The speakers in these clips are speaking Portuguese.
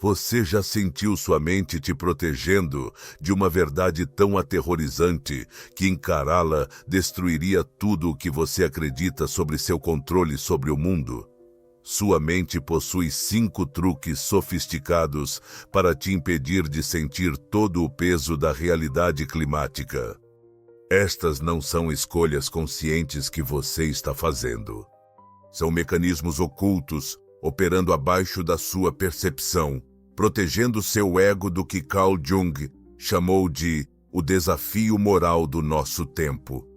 Você já sentiu sua mente te protegendo de uma verdade tão aterrorizante que encará-la destruiria tudo o que você acredita sobre seu controle sobre o mundo? Sua mente possui 5 truques sofisticados para te impedir de sentir todo o peso da realidade climática. Estas não são escolhas conscientes que você está fazendo. São mecanismos ocultos operando abaixo da sua percepção, protegendo seu ego do que Carl Jung chamou de o desafio moral do nosso tempo.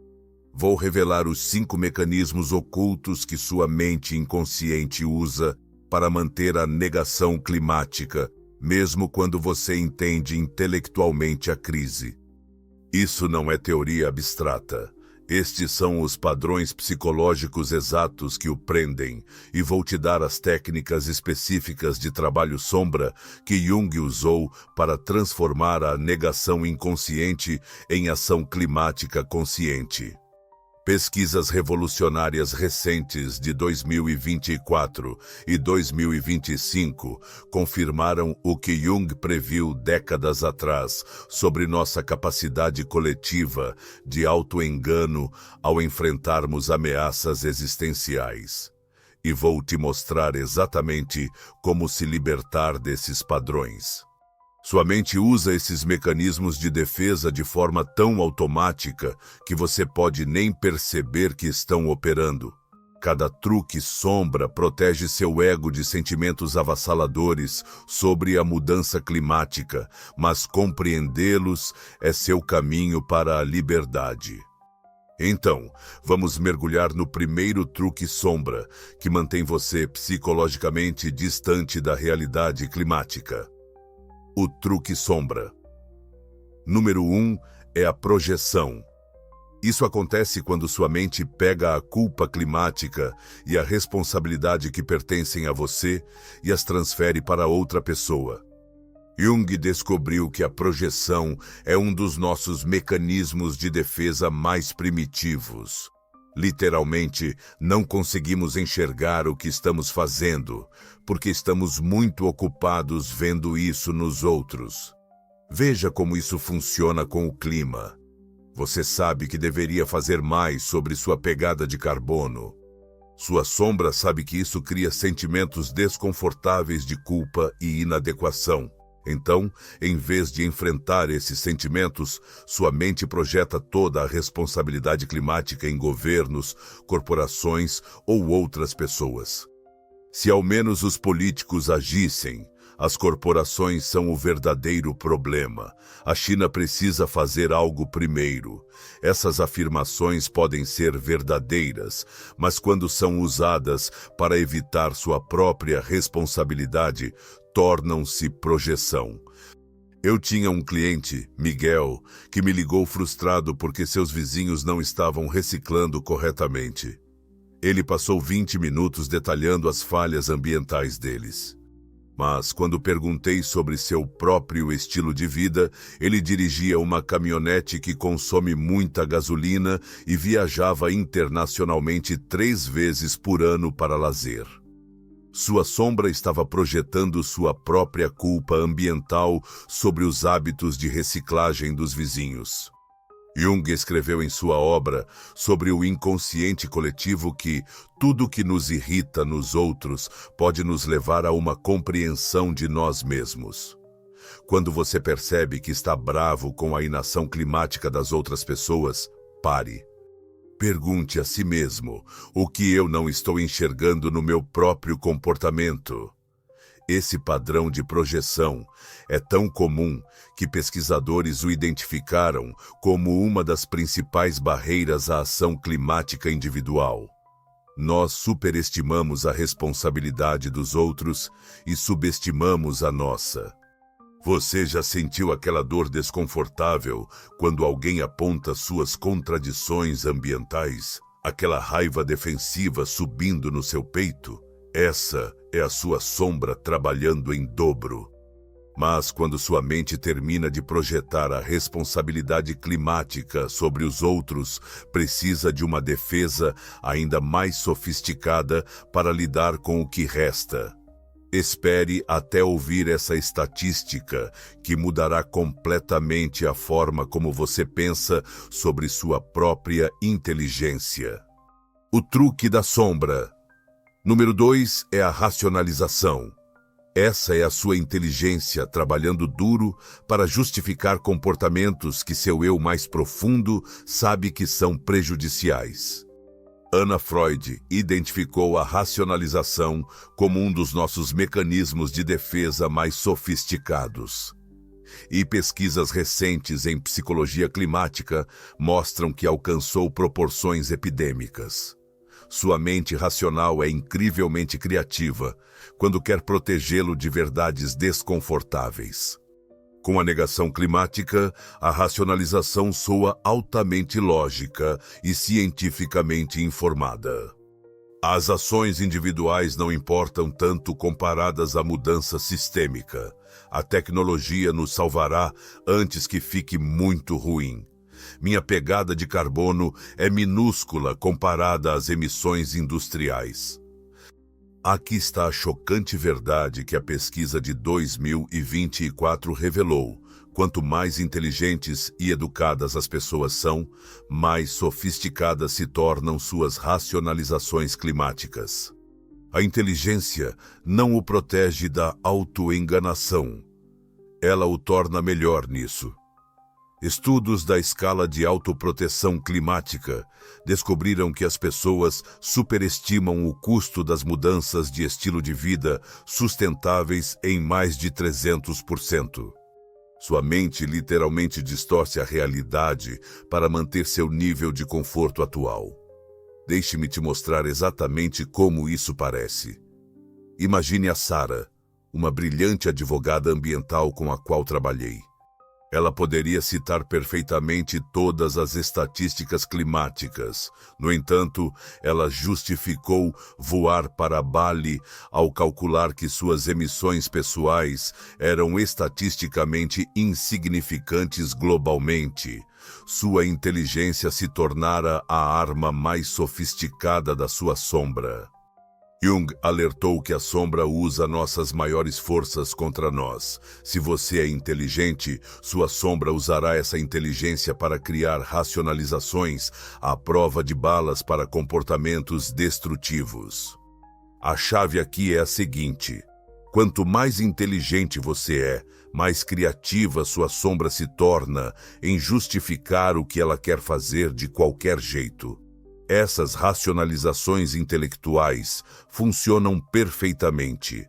Vou revelar os 5 mecanismos ocultos que sua mente inconsciente usa para manter a negação climática, mesmo quando você entende intelectualmente a crise. Isso não é teoria abstrata. Estes são os padrões psicológicos exatos que o prendem, e vou te dar as técnicas específicas de trabalho sombra que Jung usou para transformar a negação inconsciente em ação climática consciente. Pesquisas revolucionárias recentes de 2024 e 2025 confirmaram o que Jung previu décadas atrás sobre nossa capacidade coletiva de auto-engano ao enfrentarmos ameaças existenciais. E vou te mostrar exatamente como se libertar desses padrões. Sua mente usa esses mecanismos de defesa de forma tão automática que você pode nem perceber que estão operando. Cada truque sombra protege seu ego de sentimentos avassaladores sobre a mudança climática, mas compreendê-los é seu caminho para a liberdade. Então, vamos mergulhar no primeiro truque sombra, que mantém você psicologicamente distante da realidade climática. O truque sombra. Número 1 é a projeção. Isso acontece quando sua mente pega a culpa climática e a responsabilidade que pertencem a você e as transfere para outra pessoa. Jung descobriu que a projeção é um dos nossos mecanismos de defesa mais primitivos. Literalmente, não conseguimos enxergar o que estamos fazendo, porque estamos muito ocupados vendo isso nos outros. Veja como isso funciona com o clima. Você sabe que deveria fazer mais sobre sua pegada de carbono. Sua sombra sabe que isso cria sentimentos desconfortáveis de culpa e inadequação. Então, em vez de enfrentar esses sentimentos, sua mente projeta toda a responsabilidade climática em governos, corporações ou outras pessoas. Se ao menos os políticos agissem, as corporações são o verdadeiro problema. A China precisa fazer algo primeiro. Essas afirmações podem ser verdadeiras, mas quando são usadas para evitar sua própria responsabilidade, tornam-se projeção. Eu tinha um cliente, Miguel, que me ligou frustrado porque seus vizinhos não estavam reciclando corretamente. Ele passou 20 minutos detalhando as falhas ambientais deles. Mas, quando perguntei sobre seu próprio estilo de vida, ele dirigia uma caminhonete que consome muita gasolina e viajava internacionalmente 3 vezes por ano para lazer. Sua sombra estava projetando sua própria culpa ambiental sobre os hábitos de reciclagem dos vizinhos. Jung escreveu em sua obra sobre o inconsciente coletivo que tudo que nos irrita nos outros pode nos levar a uma compreensão de nós mesmos. Quando você percebe que está bravo com a inação climática das outras pessoas, pare. Pergunte a si mesmo o que eu não estou enxergando no meu próprio comportamento. Esse padrão de projeção é tão comum que pesquisadores o identificaram como uma das principais barreiras à ação climática individual. Nós superestimamos a responsabilidade dos outros e subestimamos a nossa. Você já sentiu aquela dor desconfortável quando alguém aponta suas contradições ambientais? Aquela raiva defensiva subindo no seu peito? Essa é a sua sombra trabalhando em dobro. Mas quando sua mente termina de projetar a responsabilidade climática sobre os outros, precisa de uma defesa ainda mais sofisticada para lidar com o que resta. Espere até ouvir essa estatística que mudará completamente a forma como você pensa sobre sua própria inteligência. O truque da sombra. Número 2 é a racionalização. Essa é a sua inteligência trabalhando duro para justificar comportamentos que seu eu mais profundo sabe que são prejudiciais. Anna Freud identificou a racionalização como um dos nossos mecanismos de defesa mais sofisticados. E pesquisas recentes em psicologia climática mostram que alcançou proporções epidêmicas. Sua mente racional é incrivelmente criativa quando quer protegê-lo de verdades desconfortáveis. Com a negação climática, a racionalização soa altamente lógica e cientificamente informada. As ações individuais não importam tanto comparadas à mudança sistêmica. A tecnologia nos salvará antes que fique muito ruim. Minha pegada de carbono é minúscula comparada às emissões industriais. Aqui está a chocante verdade que a pesquisa de 2024 revelou. Quanto mais inteligentes e educadas as pessoas são, mais sofisticadas se tornam suas racionalizações climáticas. A inteligência não o protege da autoenganação. Ela o torna melhor nisso. Estudos da escala de autoproteção climática descobriram que as pessoas superestimam o custo das mudanças de estilo de vida sustentáveis em mais de 300%. Sua mente literalmente distorce a realidade para manter seu nível de conforto atual. Deixe-me te mostrar exatamente como isso parece. Imagine a Sarah, uma brilhante advogada ambiental com a qual trabalhei. Ela poderia citar perfeitamente todas as estatísticas climáticas. No entanto, ela justificou voar para Bali ao calcular que suas emissões pessoais eram estatisticamente insignificantes globalmente. Sua inteligência se tornara a arma mais sofisticada da sua sombra. Jung alertou que a sombra usa nossas maiores forças contra nós. Se você é inteligente, sua sombra usará essa inteligência para criar racionalizações à prova de balas para comportamentos destrutivos. A chave aqui é a seguinte: quanto mais inteligente você é, mais criativa sua sombra se torna em justificar o que ela quer fazer de qualquer jeito. Essas racionalizações intelectuais funcionam perfeitamente,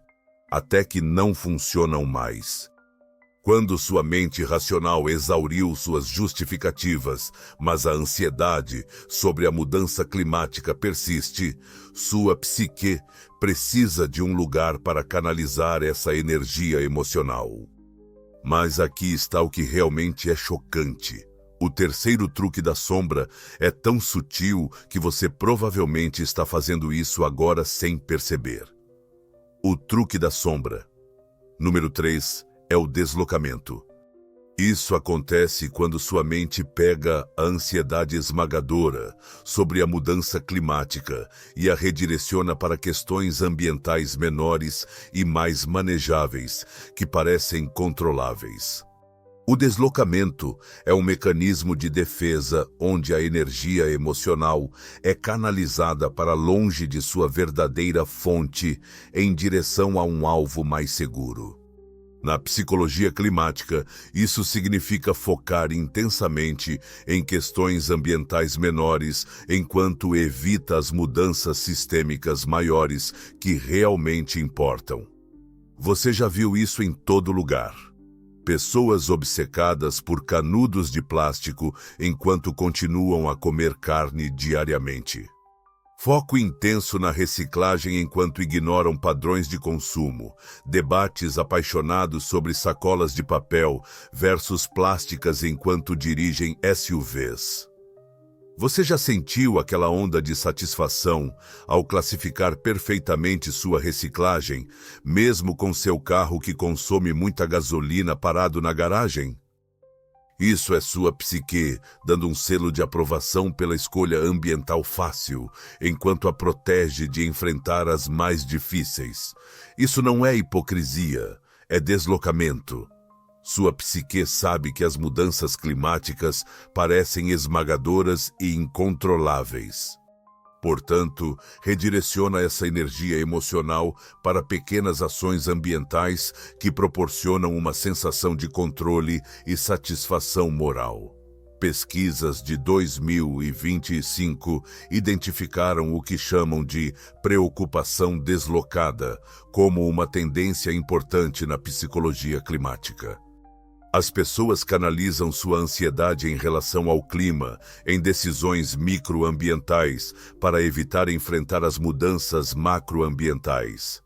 até que não funcionam mais. Quando sua mente racional exauriu suas justificativas, mas a ansiedade sobre a mudança climática persiste, sua psique precisa de um lugar para canalizar essa energia emocional. Mas aqui está o que realmente é chocante. O terceiro truque da sombra é tão sutil que você provavelmente está fazendo isso agora sem perceber. O truque da sombra. Número 3 é o deslocamento. Isso acontece quando sua mente pega a ansiedade esmagadora sobre a mudança climática e a redireciona para questões ambientais menores e mais manejáveis, que parecem controláveis. O deslocamento é um mecanismo de defesa onde a energia emocional é canalizada para longe de sua verdadeira fonte em direção a um alvo mais seguro. Na psicologia climática, isso significa focar intensamente em questões ambientais menores enquanto evita as mudanças sistêmicas maiores que realmente importam. Você já viu isso em todo lugar. Pessoas obcecadas por canudos de plástico enquanto continuam a comer carne diariamente. Foco intenso na reciclagem enquanto ignoram padrões de consumo. Debates apaixonados sobre sacolas de papel versus plásticas enquanto dirigem SUVs. Você já sentiu aquela onda de satisfação ao classificar perfeitamente sua reciclagem, mesmo com seu carro que consome muita gasolina parado na garagem? Isso é sua psique, dando um selo de aprovação pela escolha ambiental fácil, enquanto a protege de enfrentar as mais difíceis. Isso não é hipocrisia, é deslocamento. Sua psique sabe que as mudanças climáticas parecem esmagadoras e incontroláveis. Portanto, redireciona essa energia emocional para pequenas ações ambientais que proporcionam uma sensação de controle e satisfação moral. Pesquisas de 2025 identificaram o que chamam de preocupação deslocada como uma tendência importante na psicologia climática. As pessoas canalizam sua ansiedade em relação ao clima em decisões microambientais para evitar enfrentar as mudanças macroambientais.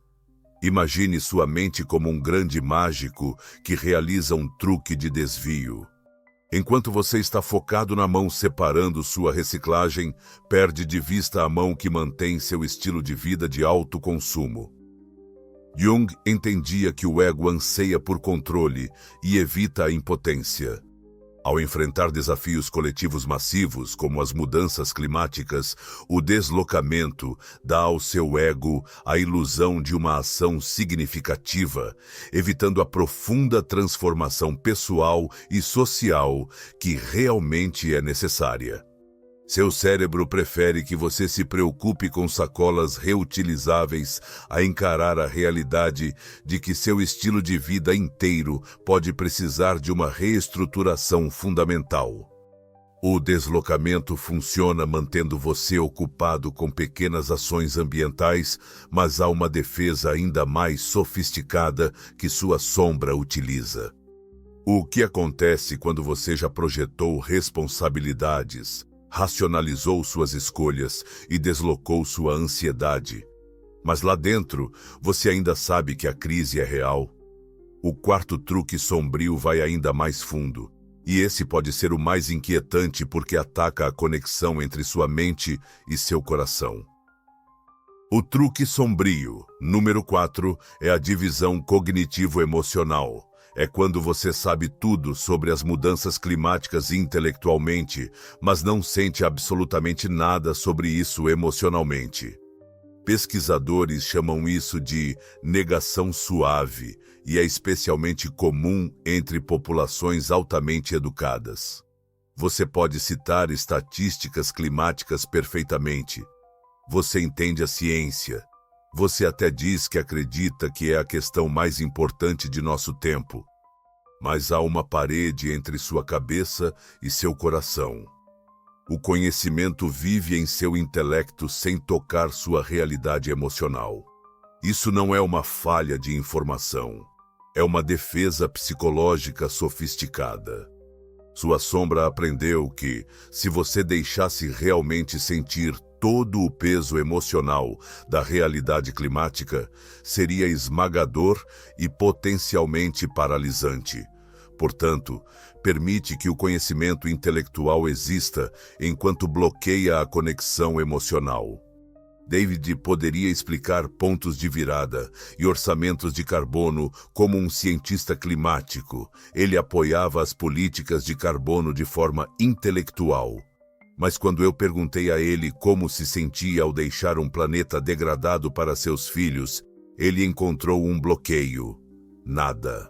Imagine sua mente como um grande mágico que realiza um truque de desvio. Enquanto você está focado na mão separando sua reciclagem, perde de vista a mão que mantém seu estilo de vida de alto consumo. Jung entendia que o ego anseia por controle e evita a impotência. Ao enfrentar desafios coletivos massivos, como as mudanças climáticas, o deslocamento dá ao seu ego a ilusão de uma ação significativa, evitando a profunda transformação pessoal e social que realmente é necessária. Seu cérebro prefere que você se preocupe com sacolas reutilizáveis a encarar a realidade de que seu estilo de vida inteiro pode precisar de uma reestruturação fundamental. O deslocamento funciona mantendo você ocupado com pequenas ações ambientais, mas há uma defesa ainda mais sofisticada que sua sombra utiliza. O que acontece quando você já projetou responsabilidades, racionalizou suas escolhas e deslocou sua ansiedade? Mas lá dentro, você ainda sabe que a crise é real? O quarto truque sombrio vai ainda mais fundo. E esse pode ser o mais inquietante porque ataca a conexão entre sua mente e seu coração. O truque sombrio, número 4, é a divisão cognitivo-emocional. É quando você sabe tudo sobre as mudanças climáticas intelectualmente, mas não sente absolutamente nada sobre isso emocionalmente. Pesquisadores chamam isso de negação suave e é especialmente comum entre populações altamente educadas. Você pode citar estatísticas climáticas perfeitamente. Você entende a ciência. Você até diz que acredita que é a questão mais importante de nosso tempo. Mas há uma parede entre sua cabeça e seu coração. O conhecimento vive em seu intelecto sem tocar sua realidade emocional. Isso não é uma falha de informação. É uma defesa psicológica sofisticada. Sua sombra aprendeu que, se você deixasse realmente sentir todo o peso emocional da realidade climática, seria esmagador e potencialmente paralisante. Portanto, permite que o conhecimento intelectual exista enquanto bloqueia a conexão emocional. David poderia explicar pontos de virada e orçamentos de carbono como um cientista climático. Ele apoiava as políticas de carbono de forma intelectual. Mas quando eu perguntei a ele como se sentia ao deixar um planeta degradado para seus filhos, ele encontrou um bloqueio. Nada.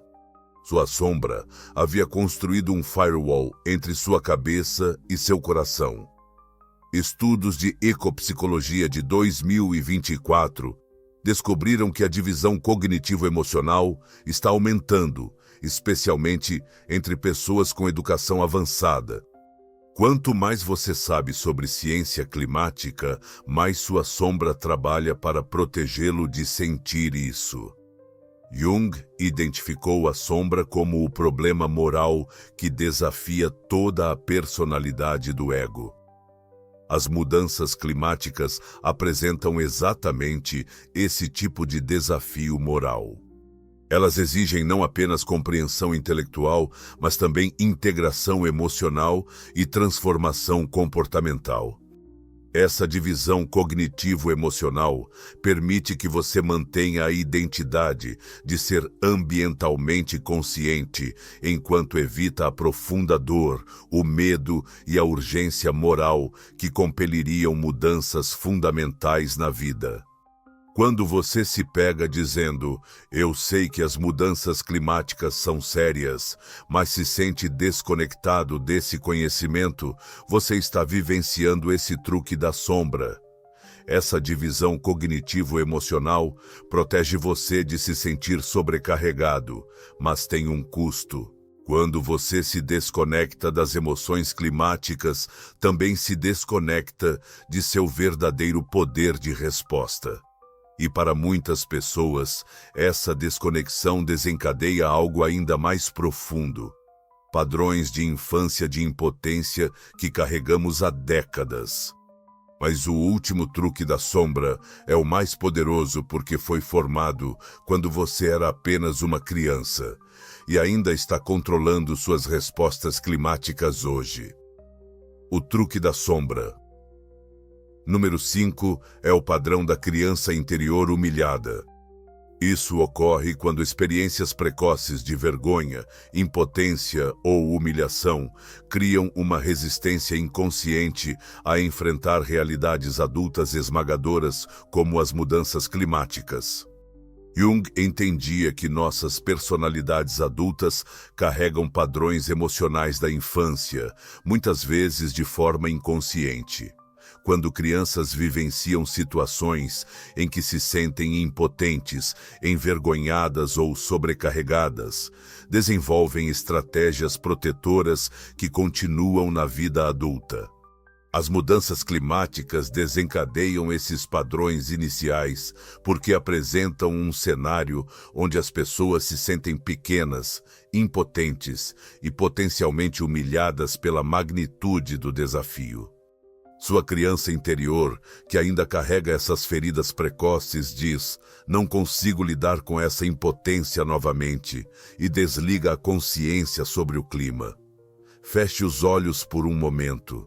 Sua sombra havia construído um firewall entre sua cabeça e seu coração. Estudos de ecopsicologia de 2024 descobriram que a divisão cognitivo-emocional está aumentando, especialmente entre pessoas com educação avançada. Quanto mais você sabe sobre ciência climática, mais sua sombra trabalha para protegê-lo de sentir isso. Jung identificou a sombra como o problema moral que desafia toda a personalidade do ego. As mudanças climáticas apresentam exatamente esse tipo de desafio moral. Elas exigem não apenas compreensão intelectual, mas também integração emocional e transformação comportamental. Essa divisão cognitivo-emocional permite que você mantenha a identidade de ser ambientalmente consciente, enquanto evita a profunda dor, o medo e a urgência moral que compeliriam mudanças fundamentais na vida. Quando você se pega dizendo, eu sei que as mudanças climáticas são sérias, mas se sente desconectado desse conhecimento, você está vivenciando esse truque da sombra. Essa divisão cognitivo-emocional protege você de se sentir sobrecarregado, mas tem um custo. Quando você se desconecta das emoções climáticas, também se desconecta de seu verdadeiro poder de resposta. E para muitas pessoas, essa desconexão desencadeia algo ainda mais profundo. Padrões de infância de impotência que carregamos há décadas. Mas o último truque da sombra é o mais poderoso porque foi formado quando você era apenas uma criança e ainda está controlando suas respostas climáticas hoje. O truque da sombra. Número 5 é o padrão da criança interior humilhada. Isso ocorre quando experiências precoces de vergonha, impotência ou humilhação criam uma resistência inconsciente a enfrentar realidades adultas esmagadoras como as mudanças climáticas. Jung entendia que nossas personalidades adultas carregam padrões emocionais da infância, muitas vezes de forma inconsciente. Quando crianças vivenciam situações em que se sentem impotentes, envergonhadas ou sobrecarregadas, desenvolvem estratégias protetoras que continuam na vida adulta. As mudanças climáticas desencadeiam esses padrões iniciais porque apresentam um cenário onde as pessoas se sentem pequenas, impotentes e potencialmente humilhadas pela magnitude do desafio. Sua criança interior, que ainda carrega essas feridas precoces, diz, não consigo lidar com essa impotência novamente, e desliga a consciência sobre o clima. Feche os olhos por um momento.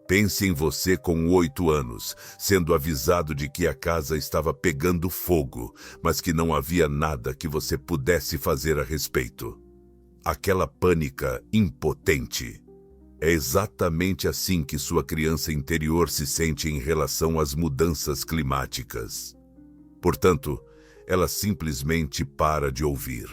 Pense em você com 8 anos, sendo avisado de que a casa estava pegando fogo, mas que não havia nada que você pudesse fazer a respeito. Aquela pânica impotente. É exatamente assim que sua criança interior se sente em relação às mudanças climáticas. Portanto, ela simplesmente para de ouvir.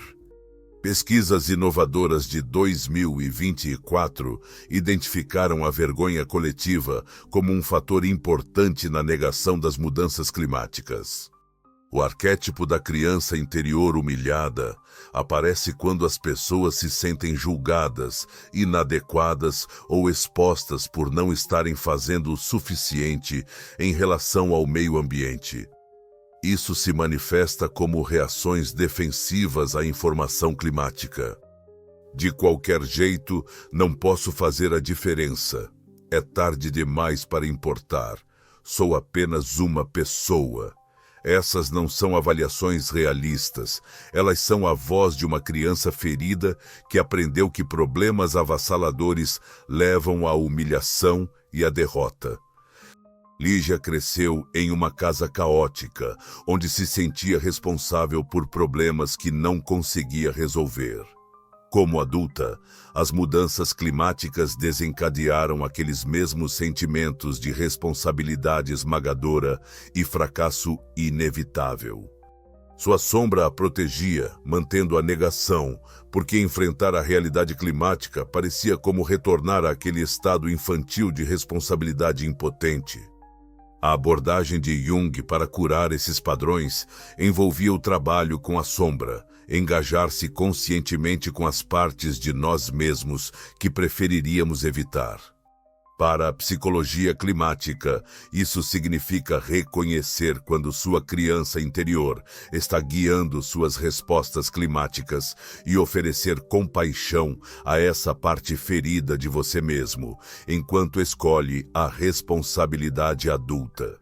Pesquisas inovadoras de 2024 identificaram a vergonha coletiva como um fator importante na negação das mudanças climáticas. O arquétipo da criança interior humilhada aparece quando as pessoas se sentem julgadas, inadequadas ou expostas por não estarem fazendo o suficiente em relação ao meio ambiente. Isso se manifesta como reações defensivas à informação climática. De qualquer jeito, não posso fazer a diferença. É tarde demais para importar. Sou apenas uma pessoa. Essas não são avaliações realistas. Elas são a voz de uma criança ferida que aprendeu que problemas avassaladores levam à humilhação e à derrota. Lígia cresceu em uma casa caótica, onde se sentia responsável por problemas que não conseguia resolver. Como adulta, as mudanças climáticas desencadearam aqueles mesmos sentimentos de responsabilidade esmagadora e fracasso inevitável. Sua sombra a protegia, mantendo a negação, porque enfrentar a realidade climática parecia como retornar àquele estado infantil de responsabilidade impotente. A abordagem de Jung para curar esses padrões envolvia o trabalho com a sombra, engajar-se conscientemente com as partes de nós mesmos que preferiríamos evitar. Para a psicologia climática, isso significa reconhecer quando sua criança interior está guiando suas respostas climáticas e oferecer compaixão a essa parte ferida de você mesmo, enquanto escolhe a responsabilidade adulta.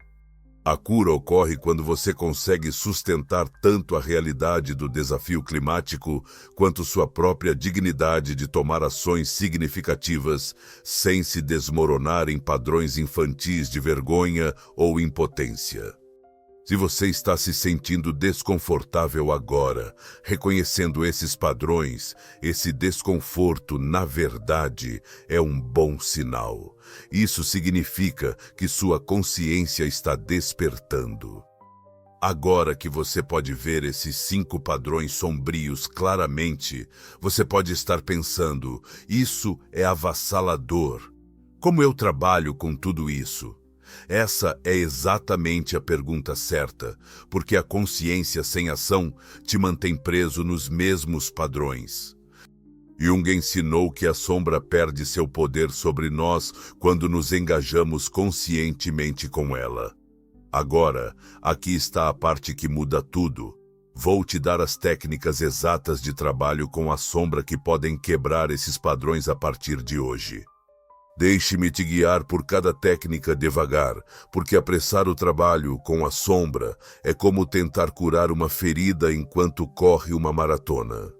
A cura ocorre quando você consegue sustentar tanto a realidade do desafio climático quanto sua própria dignidade de tomar ações significativas sem se desmoronar em padrões infantis de vergonha ou impotência. Se você está se sentindo desconfortável agora, reconhecendo esses padrões, esse desconforto, na verdade, é um bom sinal. Isso significa que sua consciência está despertando. Agora que você pode ver esses 5 padrões sombrios claramente, você pode estar pensando, isso é avassalador. Como eu trabalho com tudo isso? Essa é exatamente a pergunta certa, porque a consciência sem ação te mantém preso nos mesmos padrões. Jung ensinou que a sombra perde seu poder sobre nós quando nos engajamos conscientemente com ela. Agora, aqui está a parte que muda tudo. Vou te dar as técnicas exatas de trabalho com a sombra que podem quebrar esses padrões a partir de hoje. Deixe-me te guiar por cada técnica devagar, porque apressar o trabalho com a sombra é como tentar curar uma ferida enquanto corre uma maratona.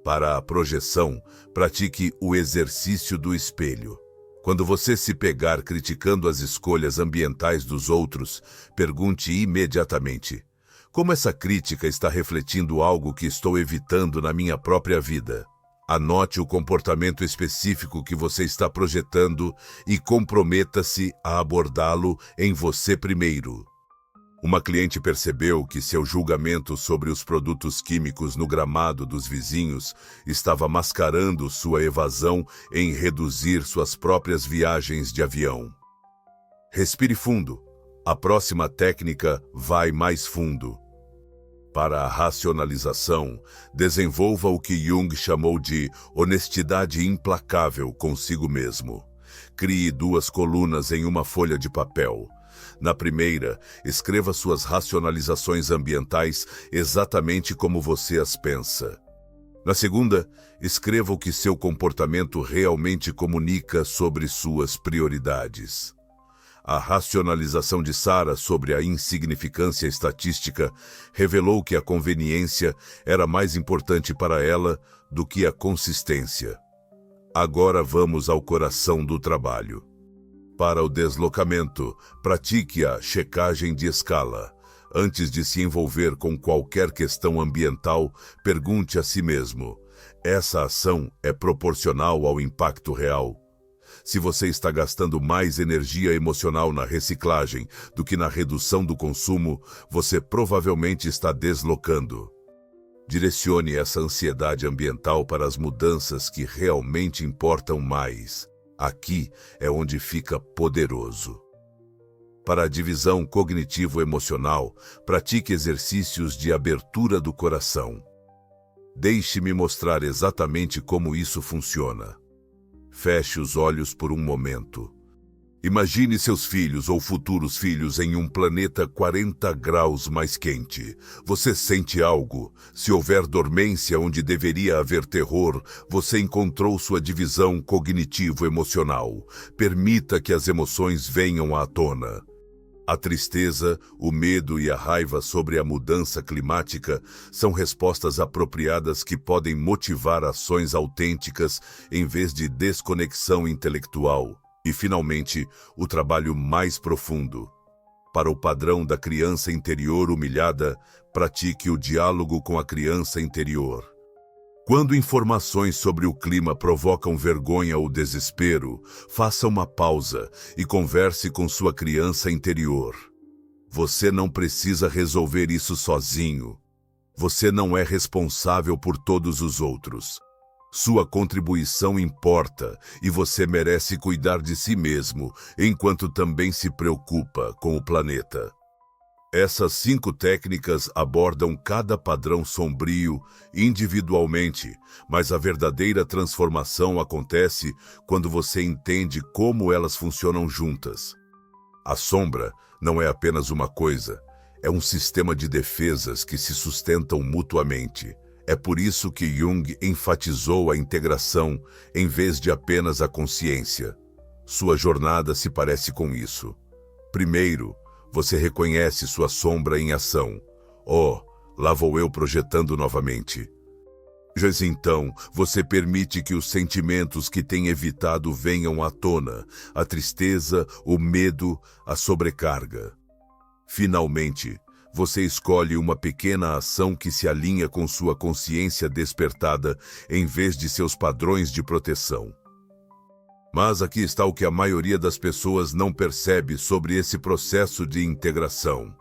Para a projeção, pratique o exercício do espelho. Quando você se pegar criticando as escolhas ambientais dos outros, pergunte imediatamente: como essa crítica está refletindo algo que estou evitando na minha própria vida? Anote o comportamento específico que você está projetando e comprometa-se a abordá-lo em você primeiro. Uma cliente percebeu que seu julgamento sobre os produtos químicos no gramado dos vizinhos estava mascarando sua evasão em reduzir suas próprias viagens de avião. Respire fundo. A próxima técnica vai mais fundo. Para a racionalização, desenvolva o que Jung chamou de honestidade implacável consigo mesmo. Crie 2 colunas em uma folha de papel. Na primeira, escreva suas racionalizações ambientais exatamente como você as pensa. Na segunda, escreva o que seu comportamento realmente comunica sobre suas prioridades. A racionalização de Sarah sobre a insignificância estatística revelou que a conveniência era mais importante para ela do que a consistência. Agora vamos ao coração do trabalho. Para o deslocamento, pratique a checagem de escala. Antes de se envolver com qualquer questão ambiental, pergunte a si mesmo: essa ação é proporcional ao impacto real? Se você está gastando mais energia emocional na reciclagem do que na redução do consumo, você provavelmente está deslocando. Direcione essa ansiedade ambiental para as mudanças que realmente importam mais. Aqui é onde fica poderoso. Para a divisão cognitivo-emocional, pratique exercícios de abertura do coração. Deixe-me mostrar exatamente como isso funciona. Feche os olhos por um momento. Imagine seus filhos ou futuros filhos em um planeta 40 graus mais quente. Você sente algo? Se houver dormência onde deveria haver terror, você encontrou sua divisão cognitivo-emocional. Permita que as emoções venham à tona. A tristeza, o medo e a raiva sobre a mudança climática são respostas apropriadas que podem motivar ações autênticas em vez de desconexão intelectual. E, finalmente, o trabalho mais profundo. Para o padrão da criança interior humilhada, pratique o diálogo com a criança interior. Quando informações sobre o clima provocam vergonha ou desespero, faça uma pausa e converse com sua criança interior. Você não precisa resolver isso sozinho. Você não é responsável por todos os outros. Sua contribuição importa e você merece cuidar de si mesmo, enquanto também se preocupa com o planeta. Essas 5 técnicas abordam cada padrão sombrio individualmente, mas a verdadeira transformação acontece quando você entende como elas funcionam juntas. A sombra não é apenas uma coisa, é um sistema de defesas que se sustentam mutuamente. É por isso que Jung enfatizou a integração em vez de apenas a consciência. Sua jornada se parece com isso. Primeiro, Você reconhece sua sombra em ação. Oh, lá vou eu projetando novamente. Já então, você permite que os sentimentos que tem evitado venham à tona, a tristeza, o medo, a sobrecarga. Finalmente, você escolhe uma pequena ação que se alinha com sua consciência despertada em vez de seus padrões de proteção. Mas aqui está o que a maioria das pessoas não percebe sobre esse processo de integração.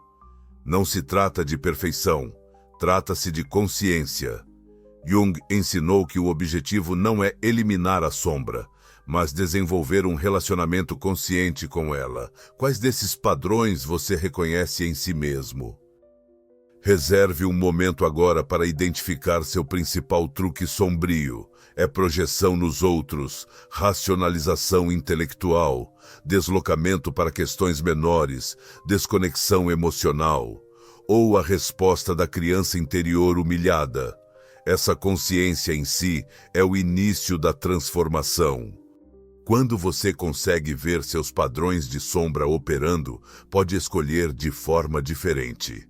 Não se trata de perfeição, trata-se de consciência. Jung ensinou que o objetivo não é eliminar a sombra, mas desenvolver um relacionamento consciente com ela. Quais desses padrões você reconhece em si mesmo? Reserve um momento agora para identificar seu principal truque sombrio. É projeção nos outros, racionalização intelectual, deslocamento para questões menores, desconexão emocional, ou a resposta da criança interior humilhada. Essa consciência em si é o início da transformação. Quando você consegue ver seus padrões de sombra operando, pode escolher de forma diferente.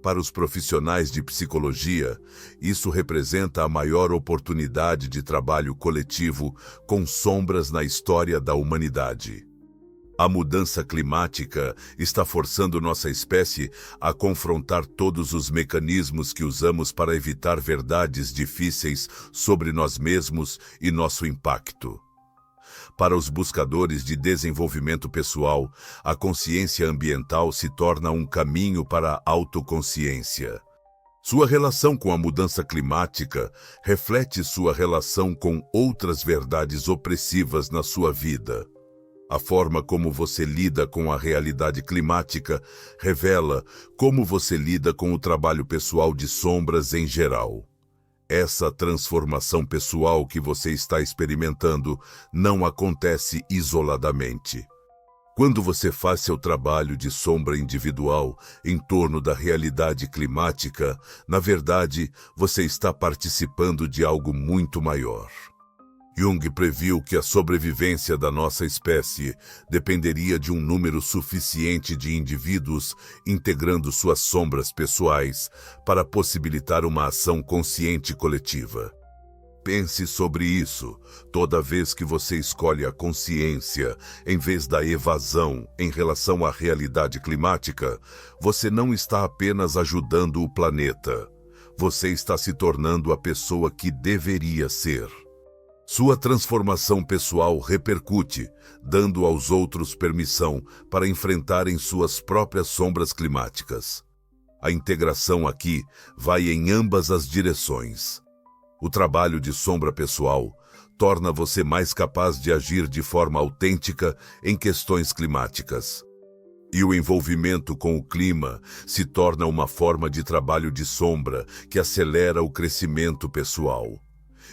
Para os profissionais de psicologia, isso representa a maior oportunidade de trabalho coletivo com sombras na história da humanidade. A mudança climática está forçando nossa espécie a confrontar todos os mecanismos que usamos para evitar verdades difíceis sobre nós mesmos e nosso impacto. Para os buscadores de desenvolvimento pessoal, a consciência ambiental se torna um caminho para a autoconsciência. Sua relação com a mudança climática reflete sua relação com outras verdades opressivas na sua vida. A forma como você lida com a realidade climática revela como você lida com o trabalho pessoal de sombras em geral. Essa transformação pessoal que você está experimentando não acontece isoladamente. Quando você faz seu trabalho de sombra individual em torno da realidade climática, na verdade, você está participando de algo muito maior. Jung previu que a sobrevivência da nossa espécie dependeria de um número suficiente de indivíduos integrando suas sombras pessoais para possibilitar uma ação consciente coletiva. Pense sobre isso toda vez que você escolhe a consciência em vez da evasão em relação à realidade climática. Você não está apenas ajudando o planeta. Você está se tornando a pessoa que deveria ser. Sua transformação pessoal repercute, dando aos outros permissão para enfrentarem suas próprias sombras climáticas. A integração aqui vai em ambas as direções. O trabalho de sombra pessoal torna você mais capaz de agir de forma autêntica em questões climáticas. E o envolvimento com o clima se torna uma forma de trabalho de sombra que acelera o crescimento pessoal.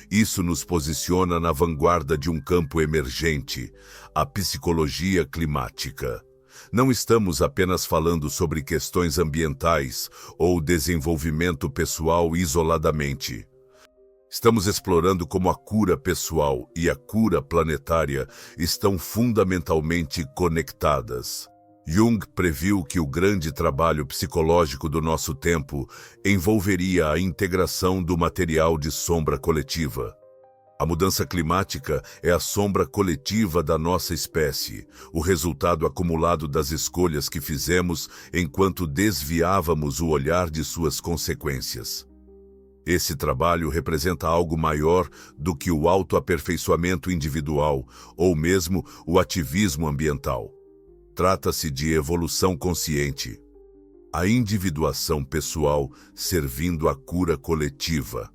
Isso nos posiciona na vanguarda de um campo emergente, a psicologia climática. Não estamos apenas falando sobre questões ambientais ou desenvolvimento pessoal isoladamente. Estamos explorando como a cura pessoal e a cura planetária estão fundamentalmente conectadas. Jung previu que o grande trabalho psicológico do nosso tempo envolveria a integração do material de sombra coletiva. A mudança climática é a sombra coletiva da nossa espécie, o resultado acumulado das escolhas que fizemos enquanto desviávamos o olhar de suas consequências. Esse trabalho representa algo maior do que o autoaperfeiçoamento individual ou mesmo o ativismo ambiental. Trata-se de evolução consciente, a individuação pessoal servindo à cura coletiva.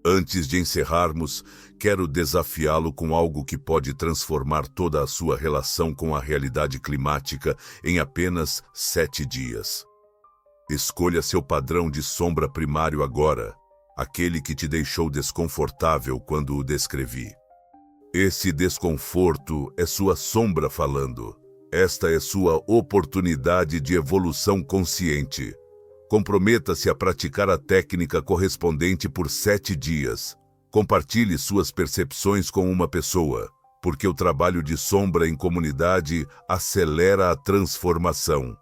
Antes de encerrarmos, quero desafiá-lo com algo que pode transformar toda a sua relação com a realidade climática em apenas 7 dias. Escolha seu padrão de sombra primário agora, aquele que te deixou desconfortável quando o descrevi. Esse desconforto é sua sombra falando. Esta é sua oportunidade de evolução consciente. Comprometa-se a praticar a técnica correspondente por 7 dias. Compartilhe suas percepções com uma pessoa. porque o trabalho de sombra em comunidade acelera a transformação.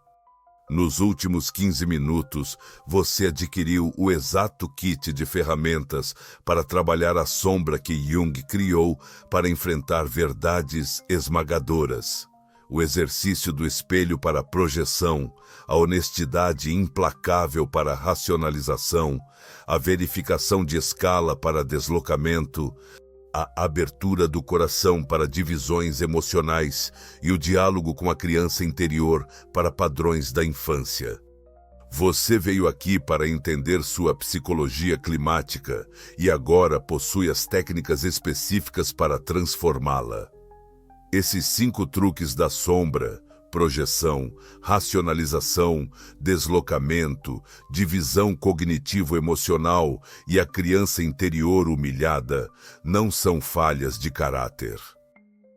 Nos últimos 15 minutos, você adquiriu o exato kit de ferramentas para trabalhar a sombra que Jung criou para enfrentar verdades esmagadoras. O exercício do espelho para a projeção, a honestidade implacável para a racionalização, a verificação de escala para deslocamento, a abertura do coração para divisões emocionais e o diálogo com a criança interior para padrões da infância. Você veio aqui para entender sua psicologia climática e agora possui as técnicas específicas para transformá-la. Esses 5 truques da sombra, projeção, racionalização, deslocamento, divisão cognitivo-emocional e a criança interior humilhada, não são falhas de caráter.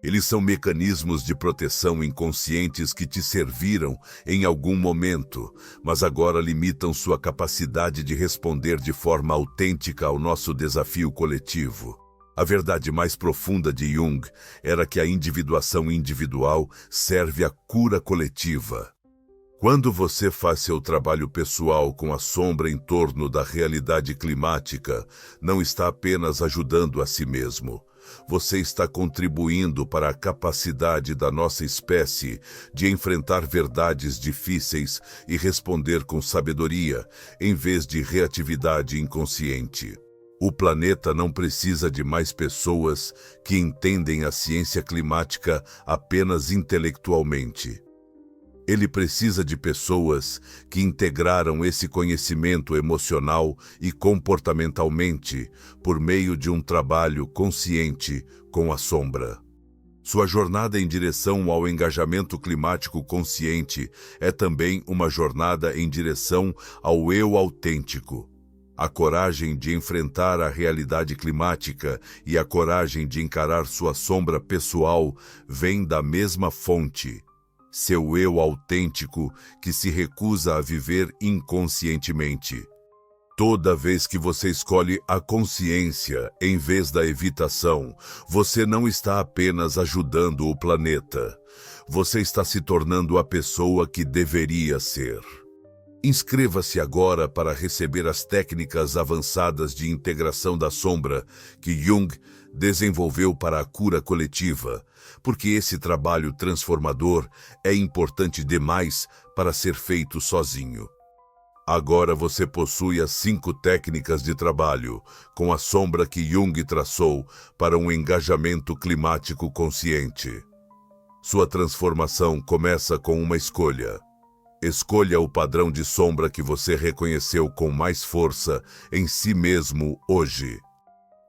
Eles são mecanismos de proteção inconscientes que te serviram em algum momento, mas agora limitam sua capacidade de responder de forma autêntica ao nosso desafio coletivo. A verdade mais profunda de Jung era que a individuação individual serve à cura coletiva. Quando você faz seu trabalho pessoal com a sombra em torno da realidade climática, não está apenas ajudando a si mesmo. Você está contribuindo para a capacidade da nossa espécie de enfrentar verdades difíceis e responder com sabedoria, em vez de reatividade inconsciente. O planeta não precisa de mais pessoas que entendem a ciência climática apenas intelectualmente. Ele precisa de pessoas que integraram esse conhecimento emocional e comportamentalmente por meio de um trabalho consciente com a sombra. Sua jornada em direção ao engajamento climático consciente é também uma jornada em direção ao eu autêntico. A coragem de enfrentar a realidade climática e a coragem de encarar sua sombra pessoal vêm da mesma fonte. Seu eu autêntico que se recusa a viver inconscientemente. Toda vez que você escolhe a consciência em vez da evitação, você não está apenas ajudando o planeta. Você está se tornando a pessoa que deveria ser. Inscreva-se agora para receber as técnicas avançadas de integração da sombra que Jung desenvolveu para a cura coletiva, porque esse trabalho transformador é importante demais para ser feito sozinho. Agora você possui as 5 técnicas de trabalho com a sombra que Jung traçou para um engajamento climático consciente. Sua transformação começa com uma escolha. Escolha o padrão de sombra que você reconheceu com mais força em si mesmo hoje.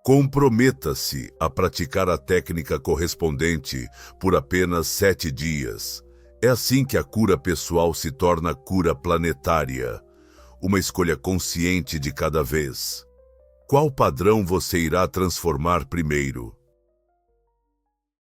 Comprometa-se a praticar a técnica correspondente por apenas 7 dias. É assim que a cura pessoal se torna cura planetária. Uma escolha consciente de cada vez. Qual padrão você irá transformar primeiro?